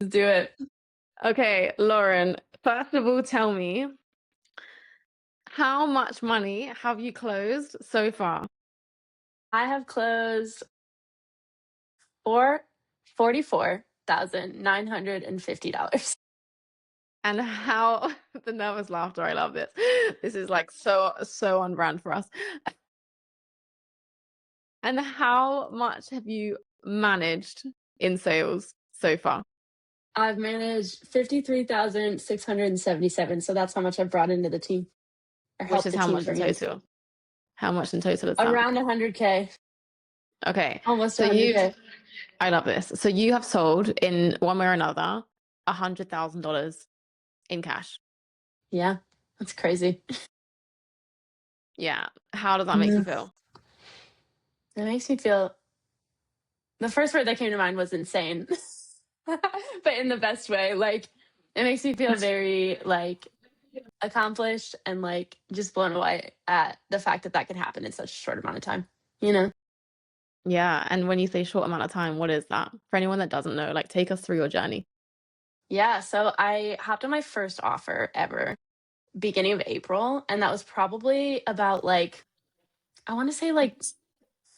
Let's do it. Okay, Lauren, first of all, tell me, how much money have you closed so far? I have closed for $44,950. And how the nervous laughter, I love this. This is like so on brand for us. And how much have you managed in sales so far? I've managed 53,677. So that's how much I've brought into the team or Which helped is the how team much in bring in. total? How much in total is that? Around 100K, Okay. almost So you've 100K. I love this. So you have sold in one way or another $100,000 in cash. Yeah, that's crazy. Yeah. How does that make you Yeah. feel? It makes me feel, the first word that came to mind was insane, but in the best way. Like, it makes me feel very like accomplished and like just blown away at the fact that that could happen in such a short amount of time, you know? Yeah. And when you say short amount of time, what is that? For anyone that doesn't know, like take us through your journey. Yeah, so I hopped on my first offer ever beginning of April, and that was probably about like I want to say like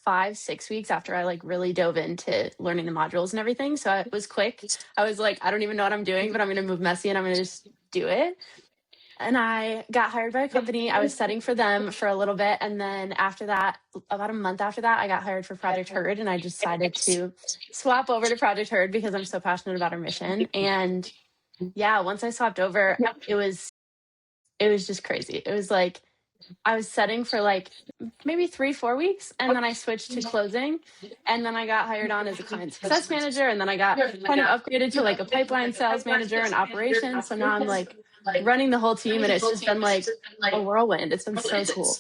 5, 6 weeks after I like really dove into learning the modules and everything. So it was quick. I was like, I don't even know what I'm doing, but I'm gonna move messy and I'm gonna just do it. And I got hired by a company. I was setting for them for a little bit. And then after that, about a month after that, I got hired for Project Herd. And I decided to swap over to Project Herd because I'm so passionate about our mission. And yeah, once I swapped over, it was just crazy. It was like I was setting for like maybe 3, 4 weeks, and then I switched to closing, and then I got hired on as a client success manager, and then I got kind of upgraded to like a pipeline sales manager and operations. So now I'm like running the whole team, and it's just been like a whirlwind. It's been so cool.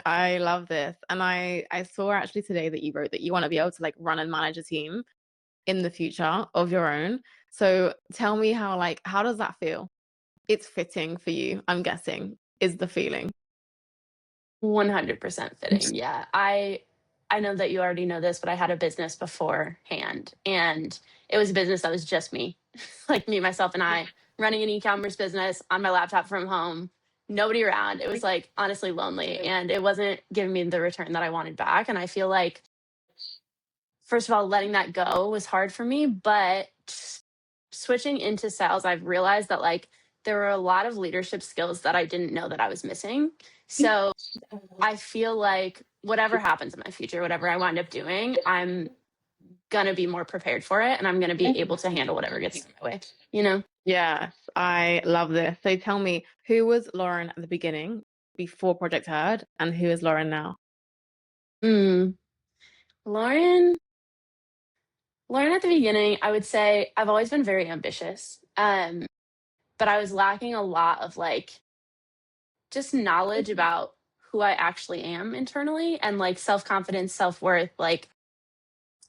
I love this. And I saw actually today that you wrote that you want to be able to like run and manage a team in the future of your own. So tell me how does that feel? It's fitting for you, I'm guessing, is the feeling. 100% fitting. Yeah. I know that you already know this, but I had a business beforehand, and it was a business that was just me. Like me, myself, and I running an e-commerce business on my laptop from home, nobody around. It was like honestly lonely, and it wasn't giving me the return that I wanted back. And I feel like first of all, letting that go was hard for me, but switching into sales, I've realized that like there were a lot of leadership skills that I didn't know that I was missing. So I feel like whatever happens in my future, whatever I wind up doing, I'm gonna be more prepared for it and I'm gonna be able to handle whatever gets in my way, you know? Yes, I love this. So tell me, who was Lauren at the beginning before Project Heard, and who is Lauren now? Mm. Lauren, Lauren at the beginning, I would say I've always been very ambitious. But I was lacking a lot of like just knowledge about who I actually am internally and like self-confidence, self-worth. Like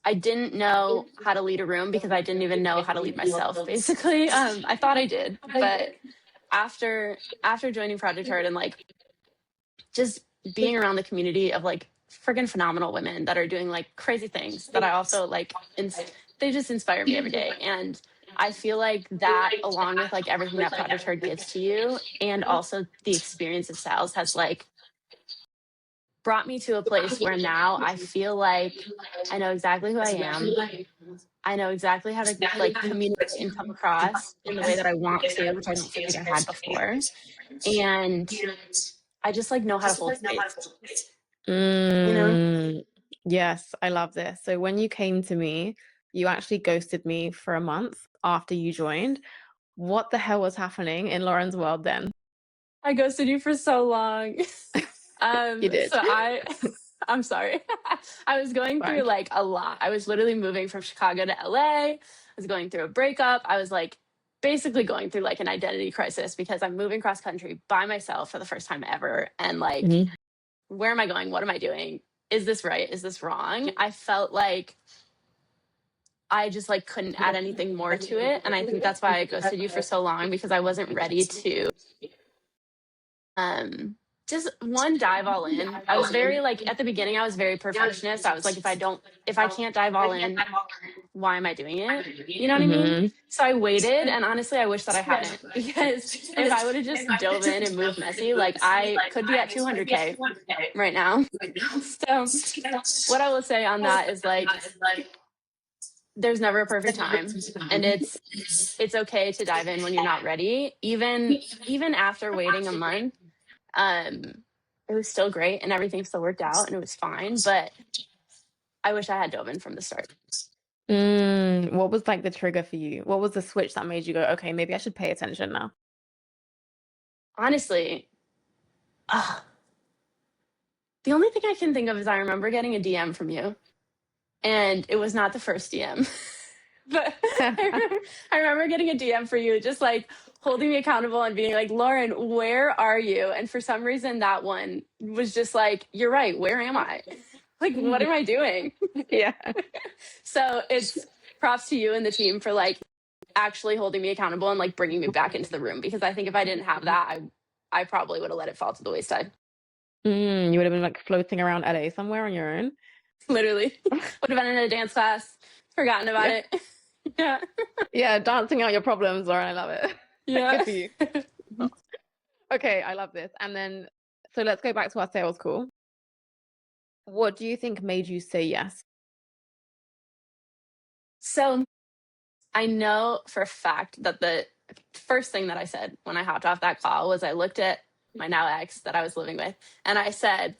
I didn't know how to lead a room because I didn't even know how to lead myself, basically. I thought I did, but after joining Project Heart and like just being around the community of like friggin' phenomenal women that are doing like crazy things that I also like, they just inspire me every day. And I feel like that, along with like everything that Project Heart gives to you, and also the experience of sales, has like brought me to a place where now I feel like I know exactly who I am. I know exactly how to like communicate and come across in the way that I want to, which I don't feel like I had before. And I just like know how to hold space, you know? Mm, yes, I love this. So when you came to me, you actually ghosted me for a month after you joined. What the hell was happening in Lauren's world then? I ghosted you for so long. You did. So I'm sorry. I was going through Fine. like a lot. I was literally moving from Chicago to LA. I was going through a breakup. I was like basically going through like an identity crisis because I'm moving cross country by myself for the first time ever. And like, Mhm. where am I going? What am I doing? Is this right? Is this wrong? I felt like I just like couldn't add anything more to it. And I think that's why I ghosted you for so long because I wasn't ready to um Just one dive all in. I was very like at the beginning, I was very perfectionist. I was like, if I can't dive all in, why am I doing it? You know what I mean? Hmm. So I waited, and honestly, I wish that I hadn't, because if I would have just dove in and moved messy, like I could be at 200K right now. So what I will say on that is like, there's never a perfect time, and it's okay to dive in when you're not ready. Even after waiting a month, um, it was still great and everything still worked out and it was fine. But I wish I had dove in from the start. What was like the trigger for you? What was the switch that made you go, okay, maybe I should pay attention now? Honestly, ugh, the only thing I can think of is I remember getting a DM from you, and it was not the first DM. But I remember getting a DM for you, just like holding me accountable and being like, Lauren, where are you? And for some reason, that one was just like, you're right. Where am I? Like, what am I doing? Yeah. So it's props to you and the team for like actually holding me accountable and like bringing me back into the room, because I think if I didn't have that, I probably would have let it fall to the wayside. You would have been like floating around LA somewhere on your own. Literally, would have been in a dance class, forgotten about Yeah. it. Yeah, Yeah, dancing out your problems, Lauren. I love it. yeah. Good for you. Okay, I love this. And then, so let's go back to our sales call. What do you think made you say yes? So I know for a fact that the first thing that I said when I hopped off that call was I looked at my now ex that I was living with, and I said,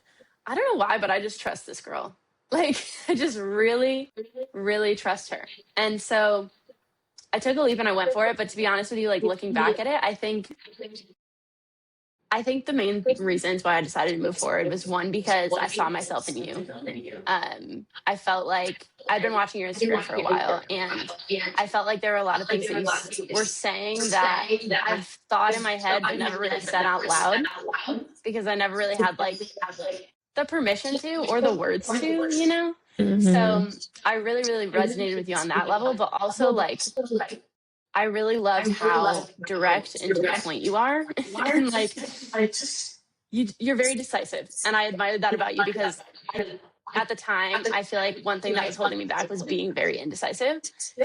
I don't know why, but I just trust this girl. Like, I just really, really trust her. And so I took a leap and I went for it. But to be honest with you, like looking back at it, I think the main reasons why I decided to move forward was one, because I saw myself in you. I felt like I'd been watching your Instagram for a while, and I felt like there were a lot of things that were saying that I've thought in my head but never really said out loud, because I never really had like the permission to or the words to, you know? Hmm. So I really, really resonated with you on that level, but also like I really loved how direct and to the point you are. And like you're very decisive, and I admired that about you, because I at the time I feel like one thing that was holding me back was being very indecisive.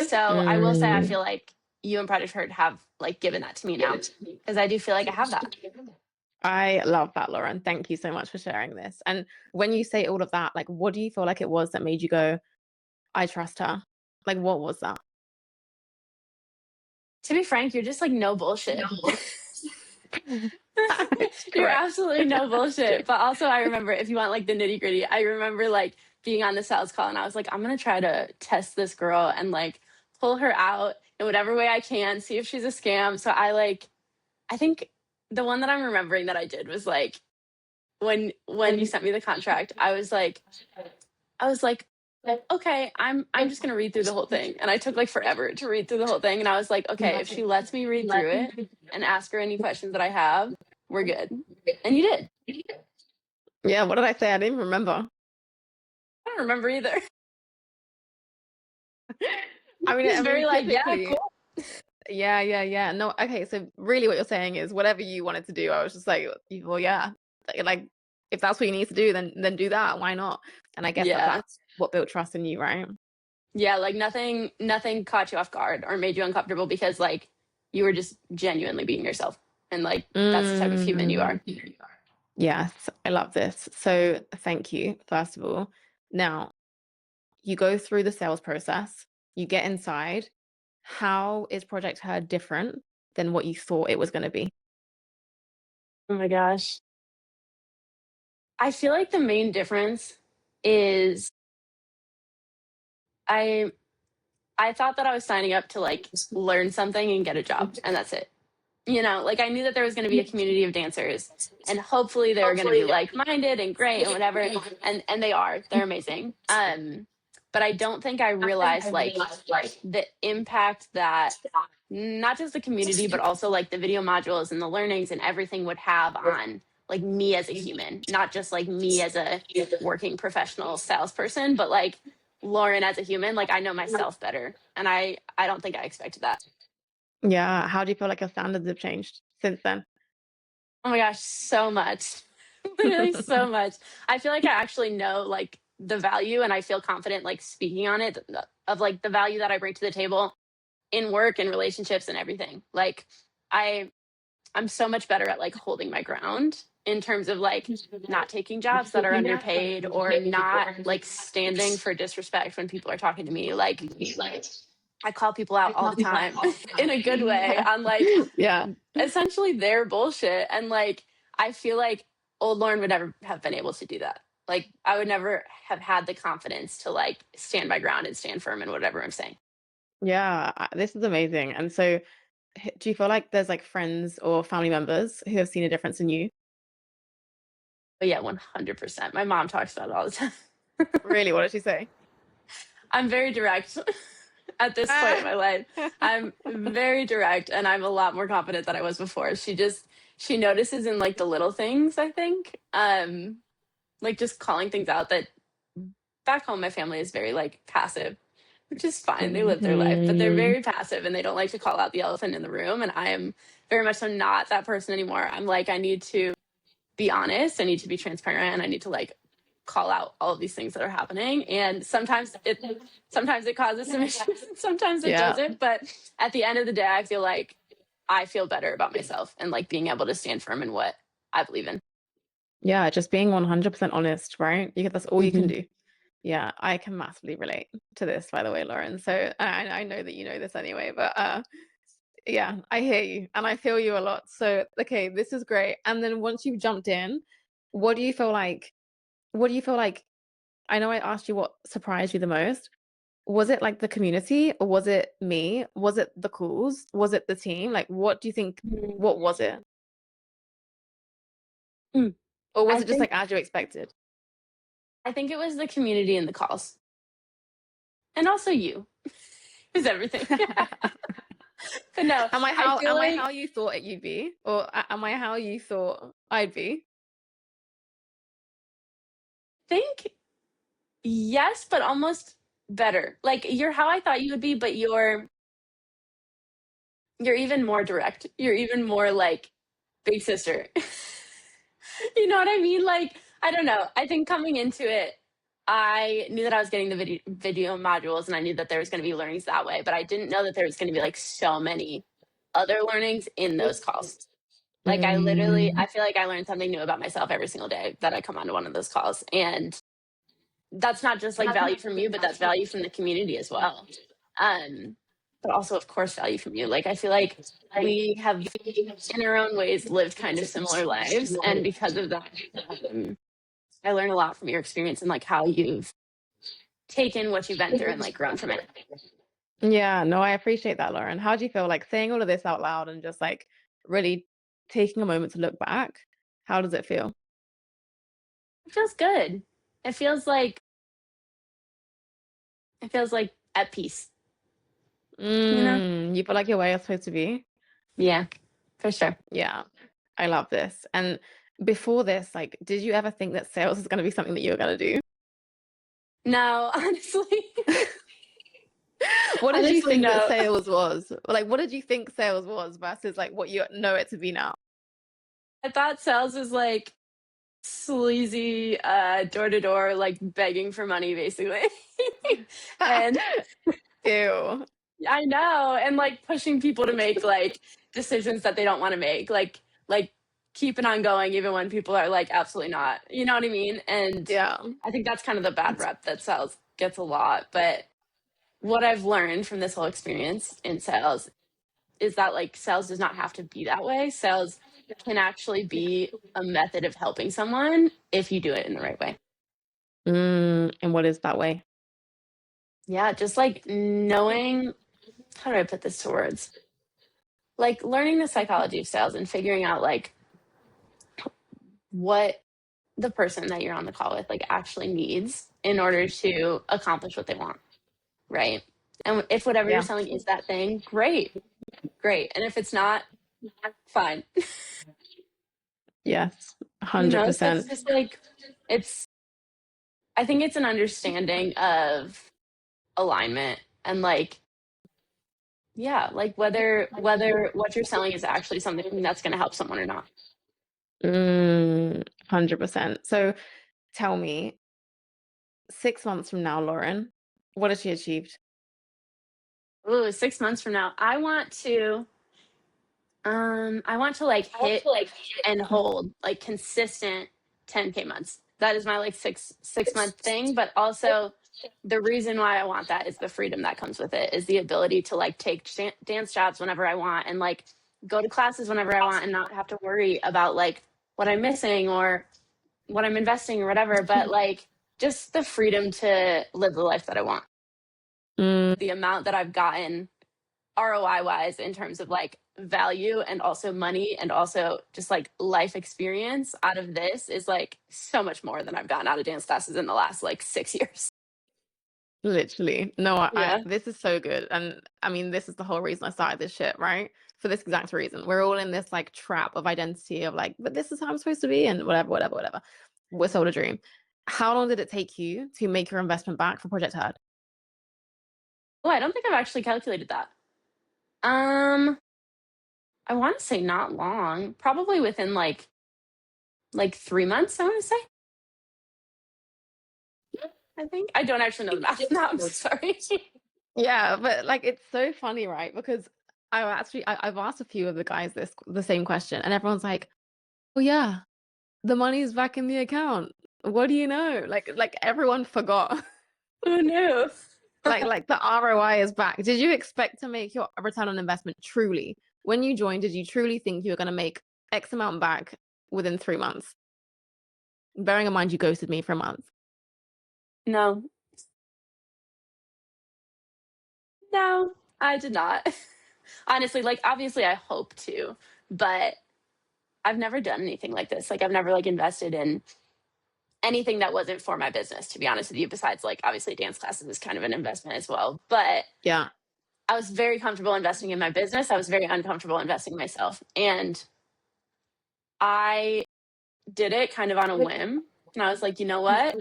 So I will say I feel like you and Project Herd have like given that to me now, because I do feel like I have that. I love that, Lauren. Thank you so much for sharing this. And when you say all of that, like, what do you feel like it was that made you go, I trust her? Like, what was that? To be frank, you're just like no bullshit. You're Correct. absolutely no bullshit. But also, I remember, if you want like the nitty gritty, I remember like being on the sales call and I was like, I'm going to try to test this girl and like pull her out in whatever way I can, see if she's a scam. So I think the one that I'm remembering that I did was like, when you sent me the contract, I was like, okay, I'm just gonna read through the whole thing. And I took like forever to read through the whole thing. And I was like, okay, if she lets me read through it and ask her any questions that I have, we're good. And you did. Yeah, what did I say? I didn't even remember. I don't remember either. I Just very mean, like, yeah, typically, cool. yeah, yeah, yeah. No, okay. So really, what you're saying is whatever you wanted to do, I was just like, well, yeah, like if that's what you need to do, then do that. Why not? And I guess Yeah. that's what built trust in you, right? Yeah, like nothing caught you off guard or made you uncomfortable, because like you were just genuinely being yourself. And like that's the type of human you Mm, are. yes, I love this. So thank you, first of all. Now, you go through the sales process, you get inside. How is Project Her different than what you thought it was going to be? Oh my gosh. I feel like the main difference is I I thought that I was signing up to like learn something and get a job, and that's it. You know, like I knew that there was going to be a community of dancers, and hopefully they were going to be like-minded and great and whatever, and they are. They're amazing. But I don't think I realized like the impact that not just the community, but also like the video modules and the learnings and everything would have on like me as a human, not just like me as a working professional salesperson, but like Lauren as a human. Like I know myself better, and I don't think I expected that. Yeah. How do you feel like your standards have changed since then? Oh my gosh, so much. Literally so much. I feel like I actually know like the value and I feel confident like speaking on it of like the value that I bring to the table in work and relationships and everything. Like I I'm so much better at like holding my ground in terms of like not taking jobs that are underpaid or not like standing for disrespect when people are talking to me. Like I call people out all the time in a good way on like Yeah. essentially their bullshit. And like, I feel like old Lauren would never have been able to do that. Like, I would never have had the confidence to like stand my ground and stand firm in whatever I'm saying. Yeah, this is amazing. And so, do you feel like there's like friends or family members who have seen a difference in you? But yeah, 100%. My mom talks about it all the time. Really? What did she say? I'm very direct at this point in Ah. my life. I'm very direct and I'm a lot more confident than I was before. She notices in like the little things, I think. Like just calling things out that back home my family is very like passive, which is fine. They live their life, but they're Mhm. very passive and they don't like to call out the elephant in the room. And I am very much so not that person anymore. I'm like, I need to be honest, I need to be transparent, and I need to like call out all of these things that are happening. And sometimes it causes some issues, and sometimes it Yeah. doesn't. But at the end of the day, I feel like I feel better about myself and like being able to stand firm in what I believe in. Yeah, just being 100% honest, right? That's all you can Mhm. do. Yeah, I can massively relate to this, by the way, Lauren. So I know that you know this anyway, but yeah, I hear you and I feel you a lot. So okay, this is great. And then once you've jumped in, what do you feel like? What do you feel like? I know I asked you what surprised you the most. Was it like the community or was it me? Was it the calls? Was it the team? Like, what do you think? What was it? Mm. Or was I it just think like as you expected? I think it was the community and the calls, and also you is everything. But no, I feel Am I like how you thought you'd be? Or am I how you thought I'd be? think yes, but almost better. Like you're how I thought you would be, but you're even more direct. You're even more like big sister. You know what I mean? Like I don't know. I think coming into it, I knew that I was getting the video modules, and I knew that there was going to be learnings that way, but I didn't know that there was going to be like so many other learnings in those calls. Like Mm, I feel like I learned something new about myself every single day that I come onto one of those calls, and that's not just like value from you, but that's value from the community as well. Um, but also, of course, value from you. Like, I feel like we have, in our own ways, lived kind of similar lives. And because of that, um, I learned a lot from your experience and like how you've taken what you've been through and like grown from it. yeah, no, I appreciate that, Lauren. How do you feel like saying all of this out loud and just like really taking a moment to look back? How does it feel? It feels good. It feels like, it feels like at peace, you know? You feel like you're where you're supposed to be? Yeah, for sure. Yeah, I love this. And before this, like, did you ever think that sales is going to be something that you were going to do? No, honestly, What did you honestly, think that no. sales was? Like, what did you think sales was versus like what you know it to be now? I thought sales was like sleazy door to door like begging for money basically. And Ew. I know, and like pushing people to make like decisions that they don't want to make, like keeping on going even when people are like absolutely not, you know what I mean? And Yeah. I think that's kind of the bad rep that sales gets a lot. But what I've learned from this whole experience in sales is that like sales does not have to be that way. Sales can actually be a method of helping someone if you do it in the right way. And what is that way? Yeah, just like knowing, how do I put this to words? Like learning the psychology of sales and figuring out like what the person that you're on the call with like actually needs in order to accomplish what they want, right? And if whatever you're Yeah. selling is that thing, great, great. And if it's not, fine. Yes. You know, so it's 100%. just like it's I think it's an understanding of alignment and like yeah, like whether what you're selling is actually something that's going to help someone or not. Mm. 100%. So tell me, 6 months from now, Lauren, what has she achieved? Ooh, 6 months from now, I want to like hit and hold like consistent 10K months. That is my like six month thing. But also the reason why I want that is the freedom that comes with it, is the ability to like take dance jobs whenever I want and like go to classes whenever I want and not have to worry about like what I'm missing or what I'm investing or whatever. But like just the freedom to live the life that I want. Mm, The amount that I've gotten ROI wise in terms of like value and also money and also just like life experience out of this is like so much more than I've gotten out of dance classes in the last like 6 years. literally. No, Yeah. this is so good. And I mean, this is the whole reason I started this shit, right? For this exact reason. We're all in this like trap of identity of like, but this is how I'm supposed to be and whatever, whatever, whatever. We're sold a dream. How long did it take you to make your investment back for Project Herd? Oh, I don't think I've actually calculated that. Um, I want to say not long, probably within like 3 months, I want to say. I think I don't actually know the math now. I'm sorry. Yeah, but like it's so funny, right? Because I've asked a few of the guys the same question, and everyone's like, "Oh yeah, the money's back in the account. What do you know?" Like everyone forgot. Oh no. Like the ROI is back. Did you expect to make your return on investment truly? When you joined, did you truly think you were going to make X amount back within 3 months? Bearing in mind you ghosted me for a month. No, no, I did not. Honestly, like obviously I hope to, but I've never done anything like this. Like I've never like invested in anything that wasn't for my business, to be honest with you, besides like obviously dance classes is kind of an investment as well. But Yeah. I was very comfortable investing in my business. I was very uncomfortable investing in myself. And I did it kind of on a whim. And I was like, you know what?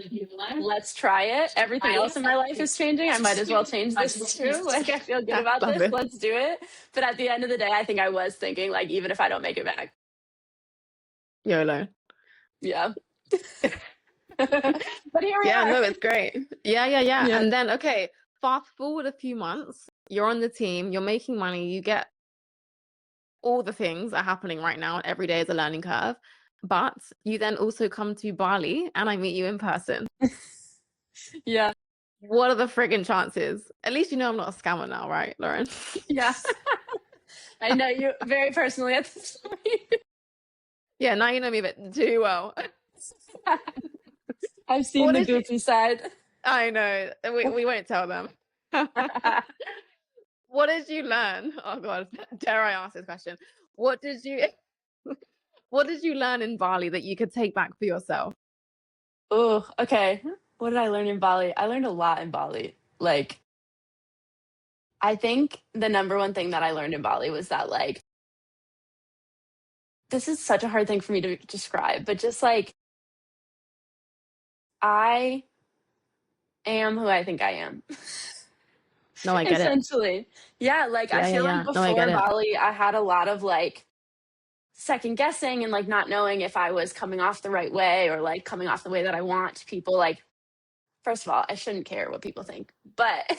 Let's try it. Everything else in my life is changing. I might as well change this too. Like I feel good about Love this. it. Let's do it. But at the end of the day, I think I was thinking like even if I don't make it back. YOLO. Yeah. But here we Yeah, are. no, it's great. Yeah, yeah, yeah. Yeah. And then, okay, fast forward a few months, you're on the team, you're making money, you get all the things are happening right now, and every day is a learning curve. But you then also come to Bali and I meet you in person. Yeah. What are the friggin' chances? At least you know I'm not a scammer now, right, Lauren? Yeah. I know you very personally at this point. Yeah, now you know me a bit too well. I've seen What the did you? goofy side. I know. We won't tell them. What did you learn? Oh God, dare I ask this question? What did you what did you learn in Bali that you could take back for yourself? Oh, okay. What did I learn in Bali? I learned a lot in Bali. Like, I think the number one thing that I learned in Bali was that, like, this is such a hard thing for me to describe, but just like, I am who I think I am. No, I get it. Essentially. Yeah. Like, I Yeah, yeah, feel like yeah. No, I get before it. Bali, I had a lot of like second guessing and like not knowing if I was coming off the right way or like coming off the way that I want to people. Like, first of all, I shouldn't care what people think, but Yeah,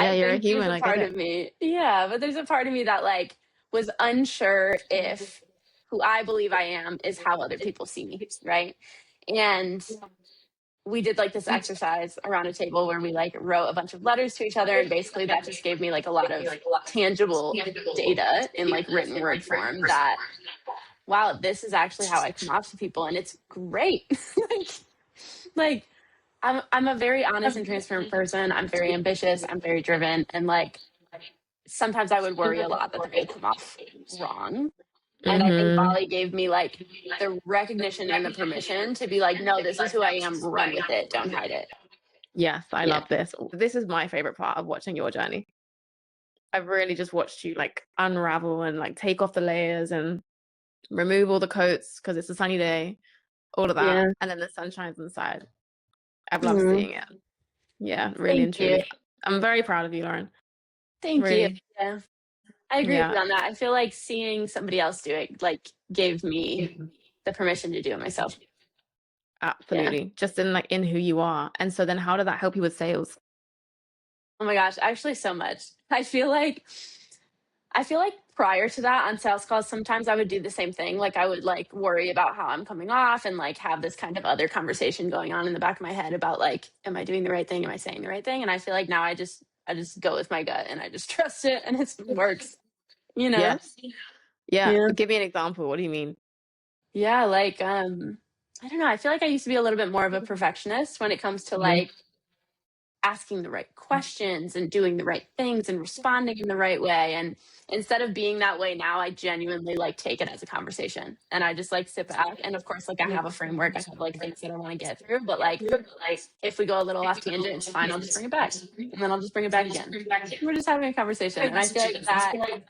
I you're a think there's human. a I get part it. of me, yeah, but there's a part of me that like was unsure if who I believe I am is how other people see me, right? And we did like this exercise around a table where we like wrote a bunch of letters to each other, and basically that just gave me like a lot of tangible data in like written word form that wow, this is actually how I come off to people, and it's great. like, like I'm a very honest and transparent person. I'm very ambitious. I'm very driven, and like sometimes I would worry a lot that they're going to come off wrong. And I think Mm-hmm. Bali gave me like the recognition and the permission to be like, no, this is who I am. Run with it. Don't hide it. Yes, I Yeah. love this. This is my favorite part of watching your journey. I've really just watched you like unravel and like take off the layers and remove all the coats because it's a sunny day, all of that. Yeah. And then the sun shines inside. I've loved Mm, seeing it. Yeah, really thank and you. truly. I'm very proud of you, Lauren. Thank you. Really. Yeah. I agree with Yeah. you on that. I feel like seeing somebody else do it like gave me the permission to do it myself. Yeah. Absolutely. Just in like in who you are. And so then how did that help you with sales? Oh my gosh, actually so much. I feel like prior to that on sales calls, sometimes I would do the same thing. Like I would like worry about how I'm coming off and like have this kind of other conversation going on in the back of my head about like, am I doing the right thing? Am I saying the right thing? And I feel like now I just go with my gut and I just trust it and it works, you know? Yes. Yeah. Yeah. Give me an example. What do you mean? Yeah, like I don't know. I feel like I used to be a little bit more of a perfectionist when it comes to Mhm. like asking the right questions and doing the right things and responding in the right way. And instead of being that way now, I genuinely like take it as a conversation and I just like sit back. And of course, like I have a framework, I have like things that I want to get through. But like if we go a little off tangent, it's fine. I'll just bring it back. And then I'll just bring it back again. We're just having a conversation. And I feel like that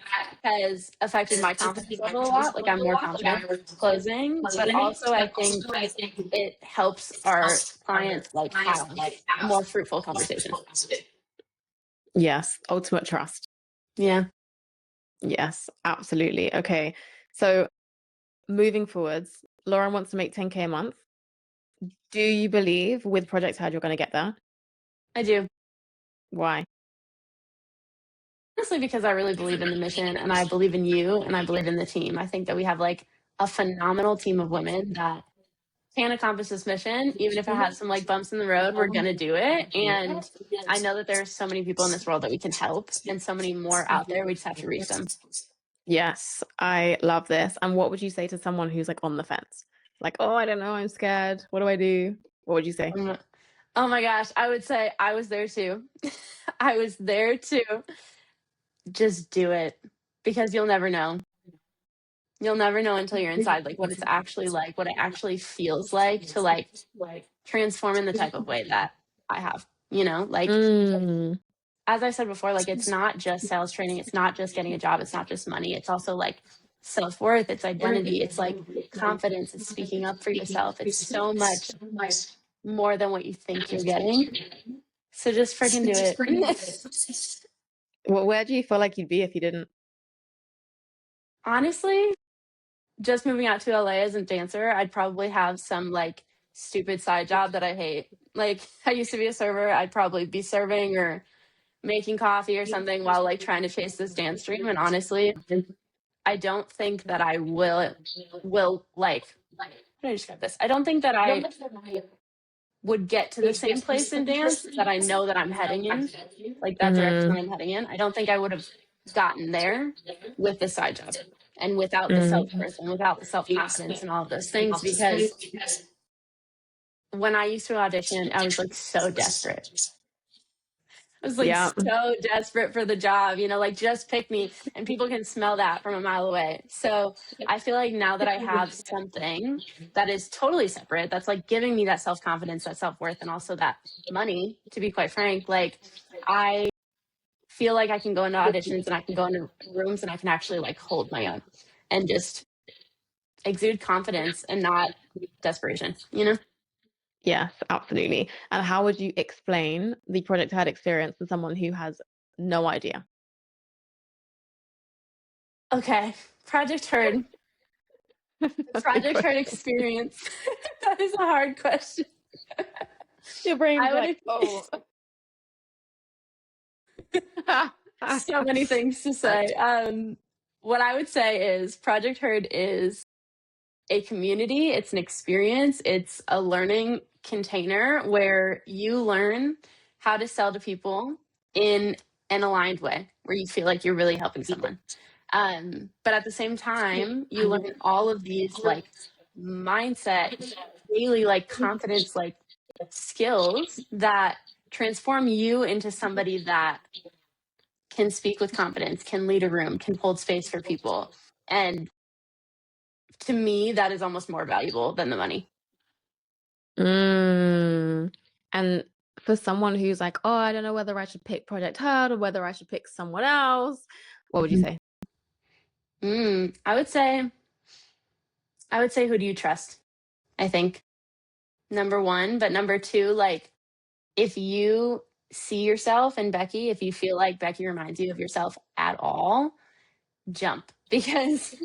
has affected my confidence level a lot. Like I'm more confident closing, but also I think it helps our clients like have a more fruitful conversation. Yes. Ultimate trust. Yeah, Yes, absolutely. Okay. So moving forwards, Lauren wants to make 10K a month. Do you believe with Project Hard you're going to get there? I do. Why? Honestly, because I really believe in the mission and I believe in you and I believe in the team. I think that we have like a phenomenal team of women that can accomplish this mission. Even if it has some like bumps in the road, we're going to do it. And I know that there's so many people in this world that we can help and so many more out there. We just have to reach them. Yes, I love this. And what would you say to someone who's like on the fence? Like, oh, I don't know, I'm scared. What do I do? What would you say? Um, oh my gosh, I would say I was there too. I was there too. Just do it because you'll never know. You'll never know until you're inside, like what it's actually like, what it actually feels like to like transform in the type of way that I have, like Mm, as I said before, like it's not just sales training, it's not just getting a job, it's not just money, it's also like self-worth, it's identity, it's like confidence, it's speaking up for yourself. It's so much more than what you think you're getting. So just freaking do it. well, where do you feel like you'd be if you didn't? Honestly, just moving out to LA as a dancer, I'd probably have some like stupid side job that I hate. Like I used to be a server, I'd probably be serving or making coffee or something while like trying to chase this dance dream. And honestly, I don't think that I will like how do I describe this? I don't think that I would get to the same place in dance that I know that I'm heading in, like that direction that Mm, I'm heading in. I don't think I would have gotten there with the side job and without the self mm, worth and without the self confidence and all of those things. Because when I used to audition, I was like so desperate. I was like yeah. so desperate for the job, like just pick me. And people can smell that from a mile away. So I feel like now that I have something that is totally separate, that's like giving me that self confidence, that self worth, and also that money, to be quite frank, like I feel like I can go into auditions and I can go into rooms and I can actually like hold my own and just exude confidence and not desperation. Yes, absolutely. And how would you explain the Project Had experience to someone who has no idea? Okay. Project Heard. The That's a good Project Heard question. experience. That is a hard question. Your brain's I like, would oh. so many things to say. What I would say is Project Heard is a community, it's an experience, it's a learning container where you learn how to sell to people in an aligned way, where you feel like you're really helping someone. But at the same time, you learn all of these like mindset, daily like confidence, like skills that transform you into somebody that can speak with confidence, can lead a room, can hold space for people. And to me, that is almost more valuable than the money. Mm. And for someone who's like, oh, I don't know whether I should pick Project Hard or whether I should pick someone else, what would you say? I would say, who do you trust? I think number one, but number two, like if you see yourself in Becky, if you feel like Becky reminds you of yourself at all, jump because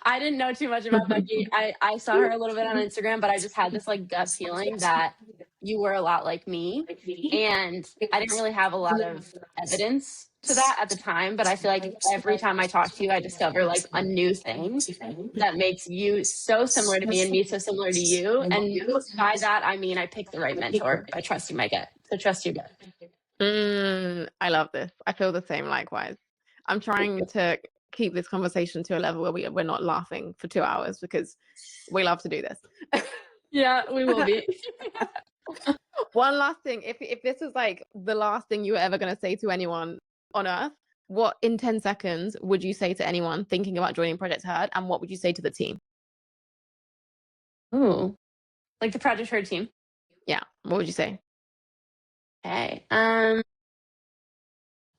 I didn't know too much about Becky. I saw her a little bit on Instagram, but I just had this like gut feeling that you were a lot like me. And I didn't really have a lot of evidence to that at the time, but I feel like every time I talk to you, I discover like a new thing that makes you so similar to me and me so similar to you. And by that, I mean, I picked the right mentor by trusting my gut. So trust your gut. I love this. I feel the same likewise. I'm trying to keep this conversation to a level where we're not laughing for 2 hours because we love to do this. Yeah, we will be. One last thing. If this is like the last thing you were ever going to say to anyone on earth, what in 10 seconds would you say to anyone thinking about joining Project Herd, and what would you say to the team? Ooh, like the Project Herd team. Yeah, what would you say? Okay.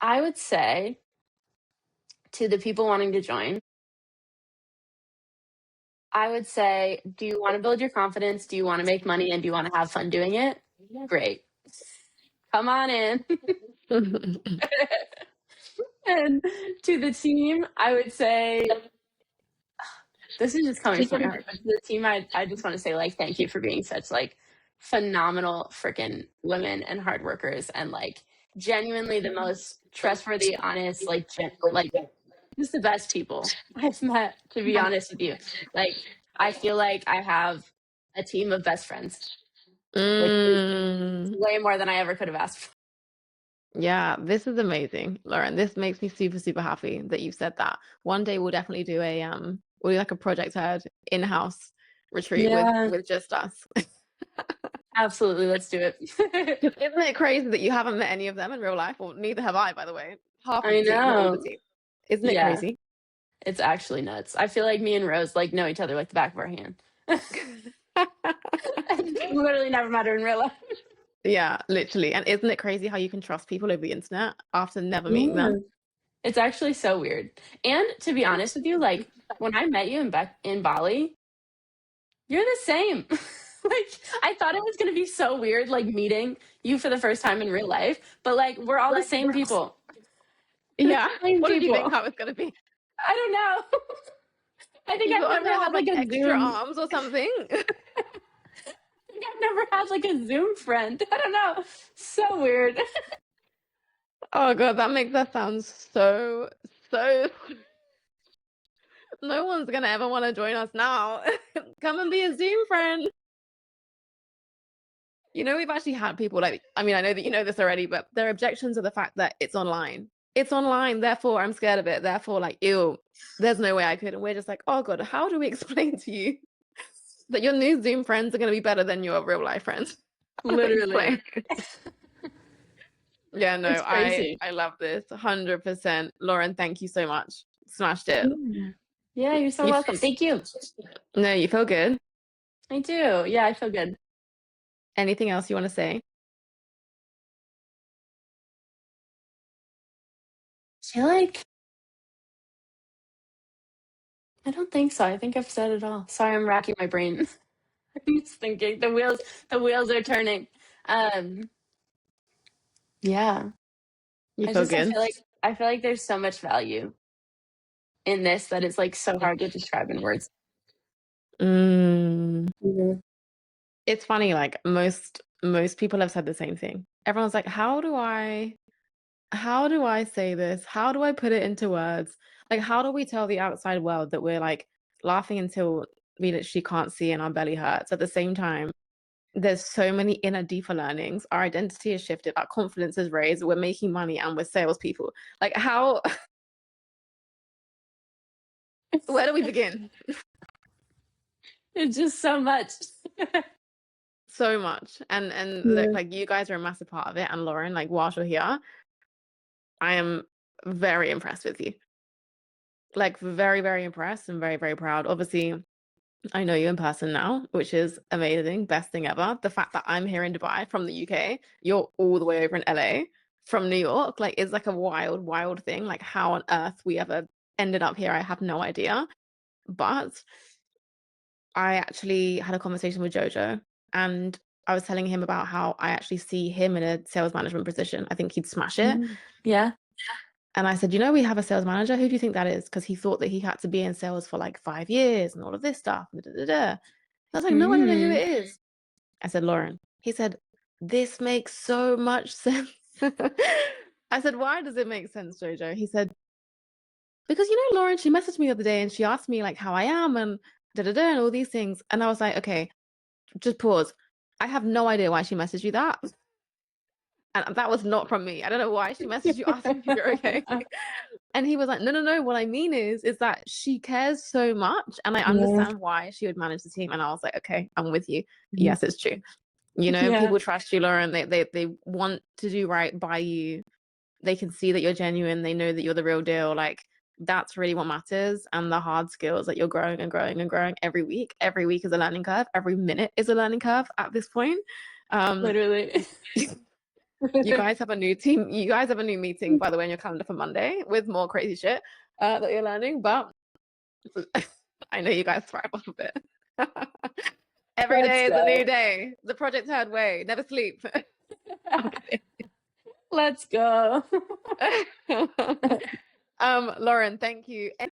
I would say to the people wanting to join, I would say, do you want to build your confidence? Do you want to make money? And do you want to have fun doing it? Great. Come on in. And to the team, I would say, this is just coming from my heart. But to the team, I just want to say, like, thank you for being such, like, phenomenal freaking women and hard workers and, like, genuinely the most trustworthy, honest, like, just the best people I've met, to be honest with you. Like, I feel like I have a team of best friends, which is Mm, way more than I ever could have asked for. yeah, this is amazing, Lauren. This makes me super, super happy that you've said that. One day we'll definitely do we'll do like a Project Herd in-house retreat Yeah, with just us. absolutely. Let's do it. 'Cause isn't it crazy that you haven't met any of them in real life? Well, neither have I, by the way. Half of I the team, not all of the know. team. Isn't it Yeah, crazy? it's actually nuts. I feel like me and Rose like know each other like the back of our hand. Literally never met her in real life. Yeah, literally. And isn't it crazy how you can trust people over the internet after never meeting Yeah. them? It's actually so weird. And to be honest with you, like when I met you in Bali, you're the same. Like I thought it was gonna be so weird, like meeting you for the first time in real life, but like we're all the same people. Yeah. Same What did you think people. that was going to be? I don't know. I think You I've thought I was never going to had have like like a extra Zoom. arms or something? I think I've never had like a Zoom friend. I don't know. So weird. Oh God, that makes that sound so, so. No one's going to ever want to join us now. Come and be a Zoom friend. You know, we've actually had people like, I mean, I know that you know this already, but their objections are the fact that it's online. It's online, therefore I'm scared of it. Therefore, like, ew, there's no way I could. And we're just like, oh God, how do we explain to you that your new Zoom friends are going to be better than your real life friends? How do we Literally. explain? Yeah, no, It's crazy. I love this 100%. Lauren, thank you so much. Smashed it. Yeah. Yeah, you're so You, welcome. Thank you. no, you feel good. I do. Yeah, I feel good. Anything else you want to say? I feel like I don't think so. I think I've said it all. Sorry, I'm racking my brain. I'm just thinking the wheels are turning. Um, yeah. You I feel just good? I feel like there's so much value in this that it's like so hard to describe in words. Mm. Mhm. It's funny, like most people have said the same thing. Everyone's like, how do I say this? How do I put it into words? Like, how do we tell the outside world that we're like laughing until we literally can't see and our belly hurts? At the same time, there's so many inner deeper learnings. Our identity is shifted, our confidence is raised, we're making money and we're salespeople. Like how where do we begin? It's just so much. So much. And look, Yeah. like you guys are a massive part of it. And Lauren, like whilst you're here, I am very impressed with you. Like very, very impressed and very, very proud. Obviously, I know you in person now, which is amazing. Best thing ever. The fact that I'm here in Dubai from the UK, you're all the way over in LA from New York, like is like a wild, wild thing. Like how on earth we ever ended up here, I have no idea. But I actually had a conversation with Jojo and I was telling him about how I actually see him in a sales management position. I think he'd smash it. Yeah. And I said, you know, we have a sales manager. Who do you think that is? Because he thought that he had to be in sales for like 5 years and all of this stuff. Da, da, da, da. I was like, no, I don't know who Mm. it is. I said, Lauren. He said, this makes so much sense. I said, why does it make sense, Jojo? He said, because, you know, Lauren, she messaged me the other day and she asked me like how I am and da da da and all these things. And I was like, okay, just pause. I have no idea why she messaged you that. And that was not from me. I don't know why she messaged you asking if you're okay. And he was like, no, no, no. What I mean is that she cares so much. And I Yeah. understand why she would manage the team. And I was like, okay, I'm with you. Mhm. Yes, it's true. You know, Yeah. people trust you, Lauren. They want to do right by you. They can see that you're genuine. They know that you're the real deal. Like, that's really what matters. And the hard skills that you're growing and growing and growing every week. Every week is a learning curve. Every minute is a learning curve at this point. Literally. You guys have a new team. You guys have a new meeting, by the way, in your calendar for Monday with more crazy shit that you're learning. But I know you guys thrive off of it. Every Let's day is a go. new day. The project heard way. Never sleep. Okay. Let's go. Lauren, thank you.